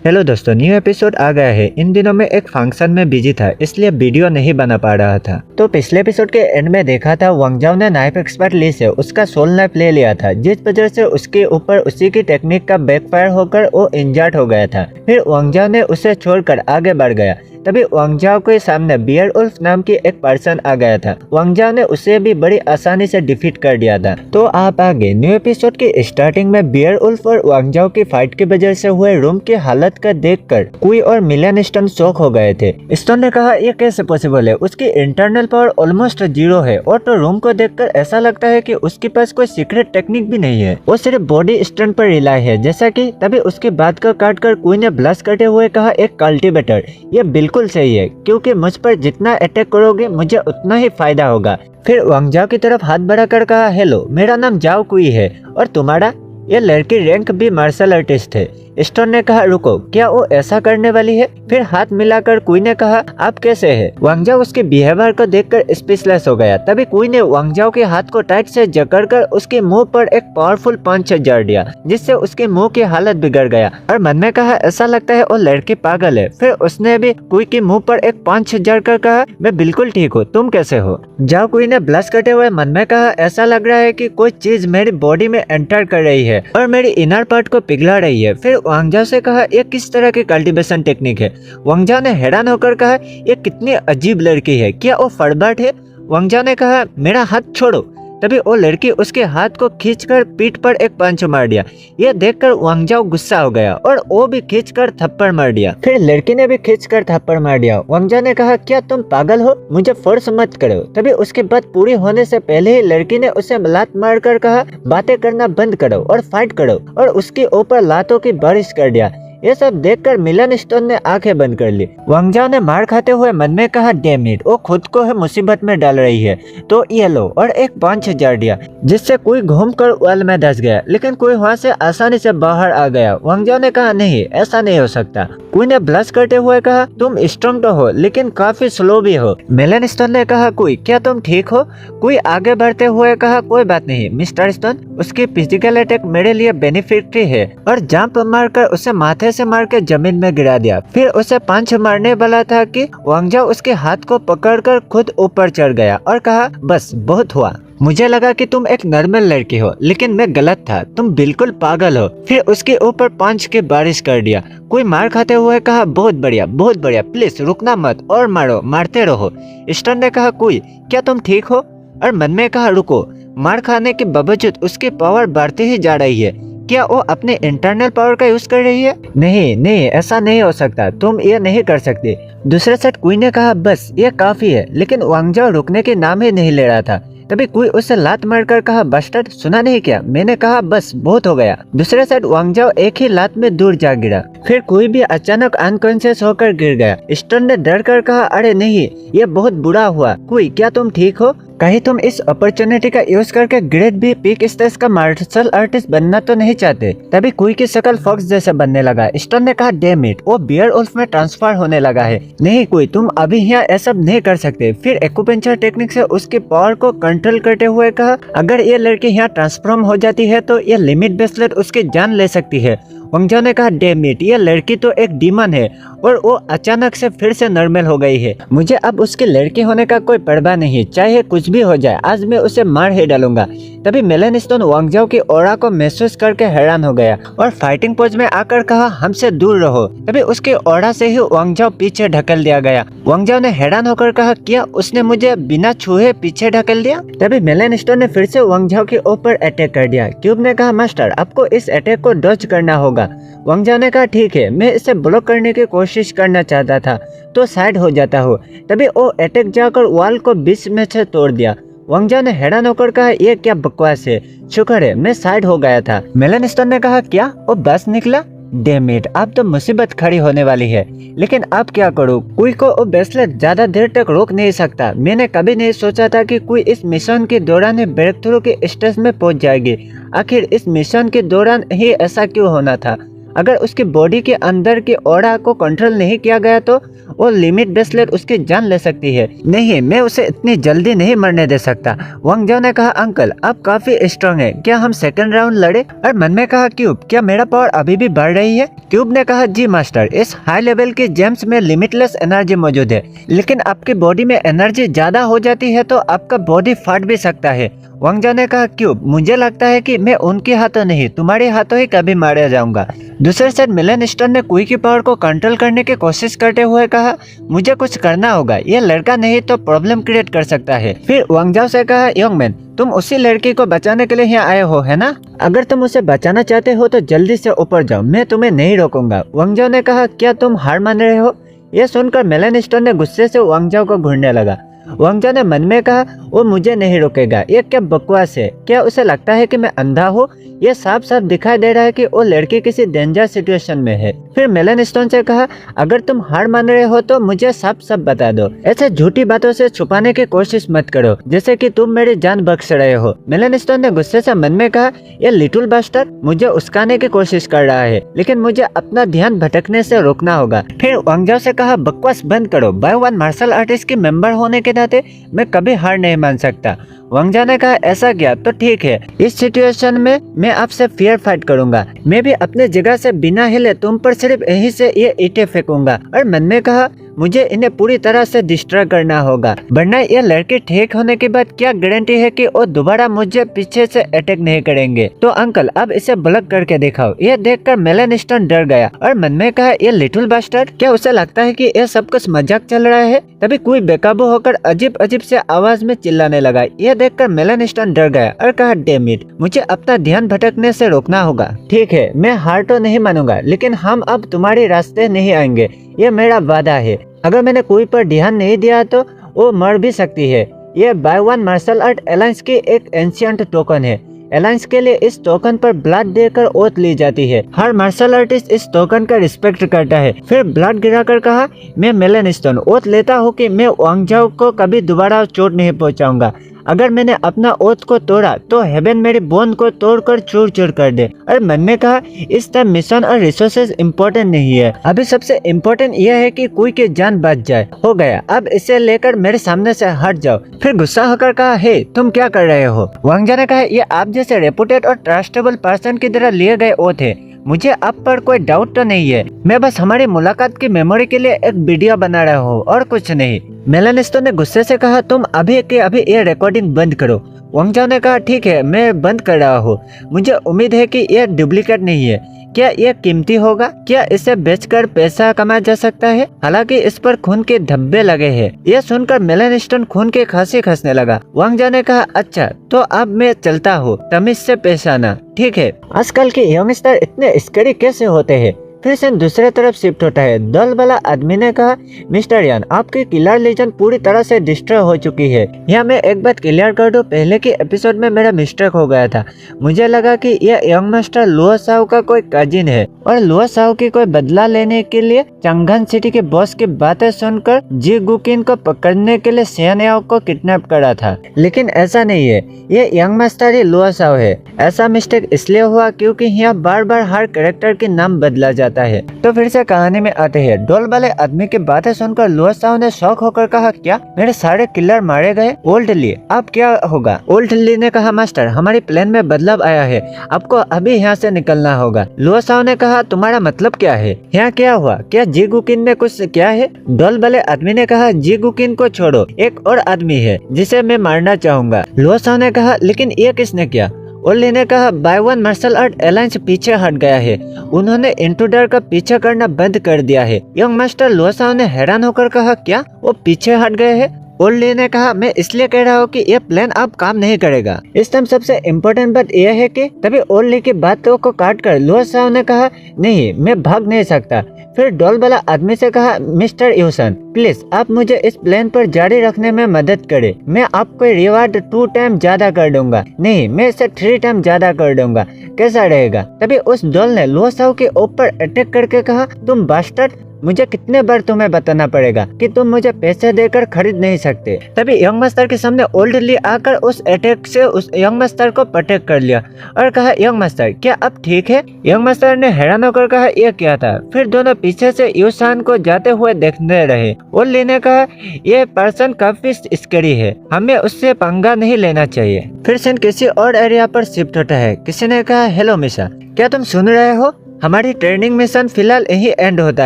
Hello दोस्तों, new episode आ गया है। इन दिनों में एक फंक्शन में बिजी था, इसलिए वीडियो नहीं बना पा रहा था। तो पिछले एपिसोड के एंड में देखा था वांग जाओ ने नाइफ एक्सपर्ट ली से उसका सोल नाइफ ले लिया था, जिस वजह से उसके ऊपर उसी की टेक्निक का बैकफायर होकर वो इंजर्ड हो गया था। फिर वांग जाओ ने उसे छोड़कर आगे बढ़ गया। तभी वांग जाओ के सामने बियर्ड वुल्फ नाम की एक पर्सन आ गया था। वांग जाओ ने उसे भी बड़ी आसानी से डिफीट कर दिया था। तो आप आगे न्यू एपिसोड की स्टार्टिंग में बियर्ड वुल्फ और वांग जाओ की फाइट की वजह से हुए रूम की हालत का देखकर कुई और मिलियन स्टोन शॉक हो गए थे। स्टोन ने कहा ये कैसे पॉसिबल है, उसकी इंटरनल पावर ऑलमोस्ट 0 है। और तो रूम को देखकर ऐसा लगता है कि उसके पास कोई सीक्रेट टेक्निक भी नहीं है, वो सिर्फ बॉडी स्ट्रेंथ पर रिलाई है जैसा कि। तभी उसकी बात को काट कर कुई ने ब्लश करते हुए कहा एक कल्टीवेटर, ये बिल्कुल सही है क्योंकि मुझ पर जितना अटैक करोगे मुझे उतना ही फायदा होगा। फिर वांग जाओ की तरफ हाथ बढ़ाकर कहा हेलो, मेरा नाम जाओ कुई है और तुम्हारा? ये लड़की रैंक भी मार्शल आर्टिस्ट है। स्टोन ने कहा रुको, क्या वो ऐसा करने वाली है? फिर हाथ मिलाकर कुई ने कहा आप कैसे हैं? वांग जाओ उसके बिहेवियर को देखकर स्पीचलेस हो गया। तभी कुई ने वांग जाओ के हाथ को टाइट से जकड़कर उसके मुंह पर एक पावरफुल पंच जड़ दिया, जिससे उसके मुंह की हालत बिगड़ गया। और मन में कहा ऐसा लगता है वो लड़की पागल है। फिर उसने भी कुई के मुंह पर एक पंच जड़कर कहा मैं बिल्कुल ठीक हूँ, तुम कैसे हो? जाओ कुई ने ब्लश करते हुए मन में कहा ऐसा लग रहा है कि कोई चीज मेरी बॉडी में एंटर कर रही है और मेरी इनर पार्ट को पिघला रही है। फिर वांग जाओ से कहा ये किस तरह की कल्टीवेशन टेक्निक है? वांग जाओ ने हैरान होकर कहा ये कितनी अजीब लड़की है, क्या वो फड़बाट है? वांग जाओ ने कहा मेरा हाथ छोड़ो। तभी वो लड़की उसके हाथ को खींचकर पीठ पर एक पंच मार दिया। यह देखकर वांग जाओ गुस्सा हो गया और वो भी खींचकर थप्पड़ मार दिया। फिर लड़की ने भी खींचकर थप्पड़ मार दिया। वांग जाओ ने कहा क्या तुम पागल हो, मुझे फोर्स मत करो। तभी उसकी बात पूरी होने से पहले ही लड़की ने उसे लात मारकर कहा बातें करना बंद करो और फाइट करो, और उसके ऊपर लातों की बारिश कर दिया। ये सब देखकर मिलियन स्टोन ने आंखें बंद कर ली। वांग जाओ ने मार खाते हुए मन में कहा डैम इट, वो खुद को है मुसीबत में डाल रही है। तो ये लो, और एक पंच जड़ दिया जिससे कोई घूमकर वाल में धंस गया, लेकिन कोई वहां से आसानी से बाहर आ गया। वांग जाओ ने कहा नहीं, ऐसा नहीं हो सकता। कोई ने ब्लश करते हुए कहा तुम स्ट्रॉन्ग तो हो लेकिन काफी स्लो भी हो। मिलियन स्टोन ने कहा कोई क्या तुम ठीक हो? कोई आगे बढ़ते हुए कहा कोई बात नहीं मिस्टर स्टोन, उसकी फिजिकल अटैक मेरे लिए बेनिफिट है। और जंप मारकर उसे माथे से मार के जमीन में गिरा दिया। फिर उसे पंच मारने वाला था कि वांग जाओ उसके हाथ को पकड़कर खुद ऊपर चढ़ गया और कहा बस बहुत हुआ, मुझे लगा कि तुम एक नॉर्मल लड़की हो लेकिन मैं गलत था, तुम बिल्कुल पागल हो। फिर उसके ऊपर पंच की बारिश कर दिया। कोई मार खाते हुए कहा बहुत बढ़िया, प्लीज रुकना मत और मारो, मारते रहो। स्टोन ने कहा कोई क्या तुम ठीक हो? और मन में कहा रुको, मार खाने के बावजूद उसकी पावर बढ़ती ही जा रही है, क्या वो अपने इंटरनल पावर का यूज कर रही है? नहीं, ऐसा नहीं हो सकता, तुम ये नहीं कर सकते। दूसरे साइड कुई ने कहा बस ये काफी है, लेकिन वांग जाओ रुकने के नाम ही नहीं ले रहा था। तभी कोई उसे लात मारकर कहा बस्टर्ड, सुना नहीं क्या? मैंने कहा बस बहुत हो गया। दूसरे साइड वांग जाओ एक ही लात में दूर जा गिरा। फिर कोई भी अचानक अनकॉन्शियस होकर गिर गया। स्टोन ने डर कर कहा अरे नहीं, ये बहुत बुरा हुआ। कोई क्या तुम ठीक हो? कहीं तुम इस अपॉर्चुनिटी का यूज करके ग्रेट भी पीक स्टेज का मार्शल आर्टिस्ट बनना तो नहीं चाहते? तभी कोई की शक्ल फॉक्स जैसे बनने लगा। स्टोन ने कहा डैम इट, वो बियर्ड वुल्फ में ट्रांसफर होने लगा है। नहीं कोई, तुम अभी यहाँ ऐसा नहीं कर सकते। फिर एक्यूपेंचर टेक्निक से उसकी पावर को कंट्रोल करते हुए कहा अगर ये लड़की यहाँ ट्रांसफॉर्म हो जाती है तो ये लिमिट ब्रेसलेट उसकी जान ले सकती है। वांग जाओ ने कहा डैम इट, ये लड़की तो एक डीमन है और वो अचानक से फिर से नॉर्मल हो गई है। मुझे अब उसकी लड़की होने का कोई परवाह नहीं, चाहे कुछ भी हो जाए, आज मैं उसे मार ही डालूंगा। तभी मिलियन स्टोन वांग जाओ की ऑरा को महसूस करके हैरान हो गया और फाइटिंग पोज में आकर कहा हमसे दूर रहो। तभी उसके ऑरा से ही वांग जाओ पीछे ढकेल दिया गया। वांग जाओ ने हैरान होकर कहा क्या उसने मुझे बिना छुए पीछे ढकेल दिया? तभी मिलियन स्टोन ने फिर से वांग जाओ के ऊपर अटैक कर दिया। क्यूब ने कहा मास्टर आपको इस अटैक को डॉज करना होगा। वांग जाओ ने कहा ठीक है, मैं इसे ब्लॉक करने की कोशिश करना चाहता था तो साइड हो जाता हूँ। तभी वो अटैक जाकर वॉल को बीच में से तोड़ दिया। वांग जाओ ने हैरान होकर कहा ये क्या बकवास है, शुक्र है मैं साइड हो गया था। मिलियन स्टोन ने कहा क्या वो बस निकला? डैम इट, अब तो मुसीबत खड़ी होने वाली है, लेकिन अब क्या करूँ? कोई को वो ब्रेसलेट ज्यादा देर तक रोक नहीं सकता। मैंने कभी नहीं सोचा था कि कोई इस मिशन के दौरान ही ब्रेक थ्रू के स्टेज में पहुंच जाएगी। आखिर इस मिशन के दौरान ही ऐसा क्यों होना था? अगर उसकी बॉडी के अंदर की ऑरा को कंट्रोल नहीं किया गया तो वो लिमिट ब्रेसलेट उसकी जान ले सकती है। नहीं, मैं उसे इतनी जल्दी नहीं मरने दे सकता। वांग जाओ ने कहा, अंकल आप काफी स्ट्रांग है, क्या हम सेकंड राउंड लड़े? और मन में कहा, क्यूब क्या मेरा पावर अभी भी बढ़ रही है? क्यूब ने कहा, जी मास्टर, इस हाई लेवल के जेम्स में लिमिटलेस एनर्जी मौजूद है, लेकिन आपकी बॉडी में एनर्जी ज्यादा हो जाती है तो आपका बॉडी फट भी सकता है। वांग जाओ ने कहा, क्यूब मुझे लगता है कि मैं उनके हाथों नहीं तुम्हारे हाथों ही कभी मारा जाऊंगा। दूसरे साइड मिलन स्टोन ने कुई की पावर को कंट्रोल करने की कोशिश करते हुए कहा, मुझे कुछ करना होगा, ये लड़का नहीं तो प्रॉब्लम क्रिएट कर सकता है। फिर वांग जाओ से कहा, यंग मैन तुम उसी लड़की को बचाने के लिए यहाँ आए हो है ना? अगर तुम उसे बचाना चाहते हो तो जल्दी से ऊपर जाओ, मैं तुम्हें नहीं रोकूंगा। वांग जाओ ने कहा, क्या तुम हार मान रहे हो? यह सुनकर मिलन स्टोन ने गुस्से से वांग जाओ को घूरने लगा। वांग जाओ ने मन में कहा, वो मुझे नहीं रोकेगा, ये क्या बकवास है? क्या उसे लगता है कि मैं अंधा हूँ? ये साफ साफ दिखाई दे रहा है कि वो लड़की किसी डेंजर सिचुएशन में है। फिर मिलन स्टोन से कहा, अगर तुम हार मान रहे हो तो मुझे साफ साफ बता दो, ऐसे झूठी बातों से छुपाने की कोशिश मत करो जैसे कि तुम मेरी जान बख्श रहे हो। मिलन स्टोन ने गुस्से से मन में कहा, ये लिटिल बास्टर्ड मुझे उस्काने की कोशिश कर रहा है, लेकिन मुझे अपना ध्यान भटकने से रोकना होगा। फिर वांग जाओ से कहा, बकवास बंद करो, बाय वन मार्शल आर्टिस्ट की मेंबर होने के नाते मैं कभी हार नहीं मान सकता। वांग जाओ ने कहा, ऐसा क्या? तो ठीक है, इस सिचुएशन में मैं आपसे फेयर फाइट करूंगा। मैं भी अपने जगह से बिना हिले तुम पर सिर्फ यहीं से ये ईंटें फेंकूंगा। और मन में कहा, मुझे इन्हें पूरी तरह से डिस्ट्रॉय करना होगा, वरना ये लड़के ठीक होने के बाद क्या गारंटी है कि वो दोबारा मुझे पीछे से अटैक नहीं करेंगे। तो अंकल अब इसे ब्लॉक करके दिखाओ। ये देखकर मिलन स्टोन डर गया और मन में कहा, ये लिटिल बास्टर्ड, क्या उसे लगता है कि ये सब कुछ मजाक चल रहा है? तभी कोई बेकाबू होकर अजीब अजीब से आवाज में चिल्लाने लगा। ये देखकर मिलन स्टोन डर गया और कहा, डैम इट, मुझे अपना ध्यान भटकने से रोकना होगा। ठीक है, मैं हार तो नहीं मानूंगा, लेकिन हम अब तुम्हारे रास्ते नहीं आएंगे, ये मेरा वादा है। अगर मैंने कोई पर ध्यान नहीं दिया तो वो मर भी सकती है। ये Bai Wan martial art alliance की एक एंशिएंट टोकन है। अलायंस के लिए इस टोकन पर ब्लड देकर ओथ ली जाती है। हर मार्शल आर्टिस्ट इस टोकन का रिस्पेक्ट करता है। फिर ब्लड गिराकर कहा, मैं मिलन स्टोन ओथ लेता हूँ कि मैं वांग जाओ को कभी दोबारा चोट नहीं पहुँचाऊंगा। अगर मैंने अपना ओथ को तोड़ा तो हेवन मेरी बोन को तोड़कर चूर चूर कर दे। और मन में कहा, इस टाइम मिशन और रिसोर्सेज इम्पोर्टेंट नहीं है, अभी सबसे इम्पोर्टेंट यह है कि कोई की जान बच जाए। हो गया, अब इसे लेकर मेरे सामने से हट जाओ। फिर गुस्सा होकर कहा, हे तुम क्या कर रहे हो? वांग जाओ ने कहा, ये आप जैसे रेपुटेड और ट्रस्टेबल पर्सन की तरह लिए गए ओथ है, मुझे आप पर कोई डाउट तो नहीं है। मैं बस हमारी मुलाकात की मेमोरी के लिए एक वीडियो बना रहा हूँ और कुछ नहीं। मिलन स्टोन ने गुस्से से कहा, तुम अभी के अभी ये रिकॉर्डिंग बंद करो। वांग जाओ ने कहा, ठीक है, मैं बंद कर रहा हूँ। मुझे उम्मीद है कि यह डुप्लीकेट नहीं है। क्या यह कीमती होगा? क्या इसे बेचकर पैसा कमाया जा सकता है? हालांकि इस पर खून के धब्बे लगे हैं। यह सुनकर मिलन स्टोन खून के खांसी खसने लगा। वांग जाओ ने कहा, अच्छा तो अब मैं चलता हूँ, तमीज से पेश आना। ठीक है। आजकल के यंगस्टर इतने स्कैरी कैसे होते हैं? फिर से दूसरे तरफ शिफ्ट होता है। दल वाला आदमी ने कहा, मिस्टर यान, आपकी किलर लीजन पूरी तरह से डिस्ट्रॉय हो चुकी है। यहाँ मैं एक बात क्लियर कर दूं, पहले के एपिसोड में मेरा मिस्टेक हो गया था। मुझे लगा कि यह यंग मास्टर लुओ साओ का कोई कजिन है और लुओ साओ की कोई बदला लेने के लिए चंगन सिटी के बॉस की बातें सुनकर जी गुकिन को पकड़ने के लिए सियान याओ को किडनैप करा था, लेकिन ऐसा नहीं है। ये यंग मास्टर ही लुओ साओ है। ऐसा मिस्टेक इसलिए हुआ क्योंकि यहाँ बार बार हर कैरेक्टर के नाम बदला जाता है। तो फिर से कहानी में आते हैं। डोल वाले आदमी की बातें सुनकर लुओ साओ ने शौक होकर कहा, क्या मेरे सारे किलर मारे गए? ओल्ड ली, अब क्या होगा? ओल्ड ली ने कहा, मास्टर हमारी प्लान में बदलाव आया है, आपको अभी यहाँ से निकलना होगा। लुओ साओ ने कहा, तुम्हारा मतलब क्या है? यहाँ क्या हुआ? क्या जी गुकिन ने कुछ किया है? डोल वाले आदमी ने कहा, जी गुकिन को छोड़ो, एक और आदमी है जिसे मैं मारना चाहूंगा। लुओ साओ ने कहा, लेकिन ये किसने किया? ओली ने कहा, Bai Wan martial art alliance पीछे हट गया है, उन्होंने इंट्रूडर का पीछा करना बंद कर दिया है। यंग मास्टर लुओ साओ ने हैरान होकर कहा, क्या वो पीछे हट गए हैं? ओली ने कहा, मैं इसलिए कह रहा हूँ कि यह प्लान अब काम नहीं करेगा। इस टाइम सबसे इम्पोर्टेंट बात यह है कि तभी ओली की बातों को काट कर लुओ साओ ने कहा, नहीं मैं भाग नहीं सकता। फिर डॉल वाला आदमी से कहा, मिस्टर यूसन प्लीज आप मुझे इस प्लान पर जारी रखने में मदद करें, मैं आपको रिवार्ड 2 टाइम ज्यादा कर दूंगा। नहीं, मैं इसे 3 टाइम ज्यादा कर दूंगा, कैसा रहेगा? तभी उस डॉल ने लुओ साओ के ऊपर अटैक करके कहा, तुम बास्टर्ड, मुझे कितने बार तुम्हें बताना पड़ेगा कि तुम मुझे पैसे देकर खरीद नहीं सकते। तभी यंग मास्टर के सामने ओल्ड ली आकर उस अटैक से उस यंग मास्टर को प्रोटेक्ट कर लिया और कहा, यंग मास्टर क्या अब ठीक है? यंग मास्टर ने हैरान होकर कहा, यह क्या था? फिर दोनों पीछे से यूसान को जाते हुए देखने रहे। ओल्ड ली ने कहा, यह पर्सन काफी स्कैरी है, हमें उससे पंगा नहीं लेना चाहिए। फिर सीन किसी और एरिया पर शिफ्ट होता है। किसी ने कहा, हेलो मिशा, क्या तुम सुन रहे हो? हमारी ट्रेनिंग मिशन फिलहाल यही एंड होता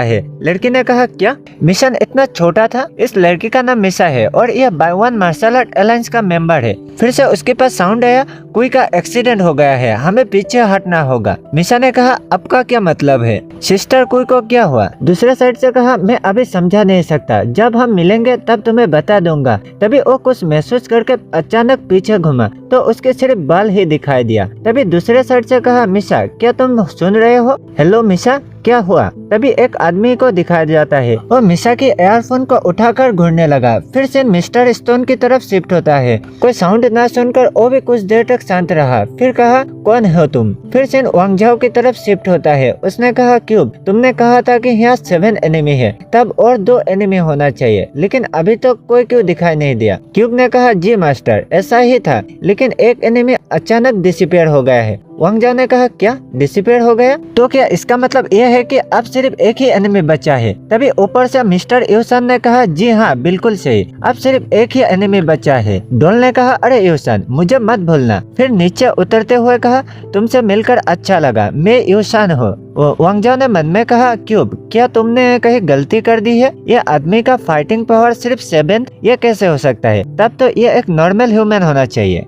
है। लड़की ने कहा, क्या? मिशन इतना छोटा था? इस लड़की का नाम मिशा है और यह बाय-वन मार्शल आर्ट अलायंस का मेंबर है। फिर से उसके पास साउंड आया, कोई का एक्सीडेंट हो गया है, हमें पीछे हटना होगा। मिशा ने कहा, आपका क्या मतलब है? सिस्टर कोई को क्या हुआ? दूसरे साइड से कहा, मैं अभी समझा नहीं सकता, जब हम मिलेंगे तब तुम्हें बता दूंगा। तभी वो कुछ महसूस करके अचानक पीछे घुमा तो उसके सिर्फ बाल ही दिखाई दिया। तभी दूसरे साइड से कहा, मिशा क्या तुम सुन रहे हो? हेलो मिशा, क्या हुआ? तभी एक आदमी को दिखाया जाता है। वो मिशा की एयरफोन को उठाकर घूरने लगा। फिर से मिस्टर स्टोन की तरफ शिफ्ट होता है। कोई साउंड ना सुनकर वो भी कुछ देर तक शांत रहा। फिर कहा, कौन हो तुम? फिर से वांगजाओ की तरफ शिफ्ट होता है। उसने कहा, क्यूब, तुमने कहा था कि यहाँ 7 एनिमी है, तब और 2 एनिमी होना चाहिए, लेकिन अभी तो कोई क्यों दिखाई नहीं दिया? क्यूब ने कहा, जी मास्टर, ऐसा ही था, लेकिन एक एनिमी अचानक डिसअपीयर हो गया है। वांगजाओ ने कहा, क्या डिसअपीयर हो गया? तो क्या इसका मतलब यह है कि अब सिर्फ एक ही एनिमी बचा है? तभी ऊपर से मिस्टर यूसान ने कहा, जी हाँ बिल्कुल सही, अब सिर्फ एक ही एनिमी बचा है। डोल ने कहा, अरे यूसान, मुझे मत भूलना। फिर नीचे उतरते हुए कहा, तुमसे मिलकर अच्छा लगा, मैं यूसान हूँ। वांगजाओ ने मन में कहा, क्यूब, क्या तुमने कहीं गलती कर दी है? यह आदमी का फाइटिंग पावर सिर्फ 7, यह कैसे हो सकता है? तब तो यह एक नॉर्मल ह्यूमन होना चाहिए।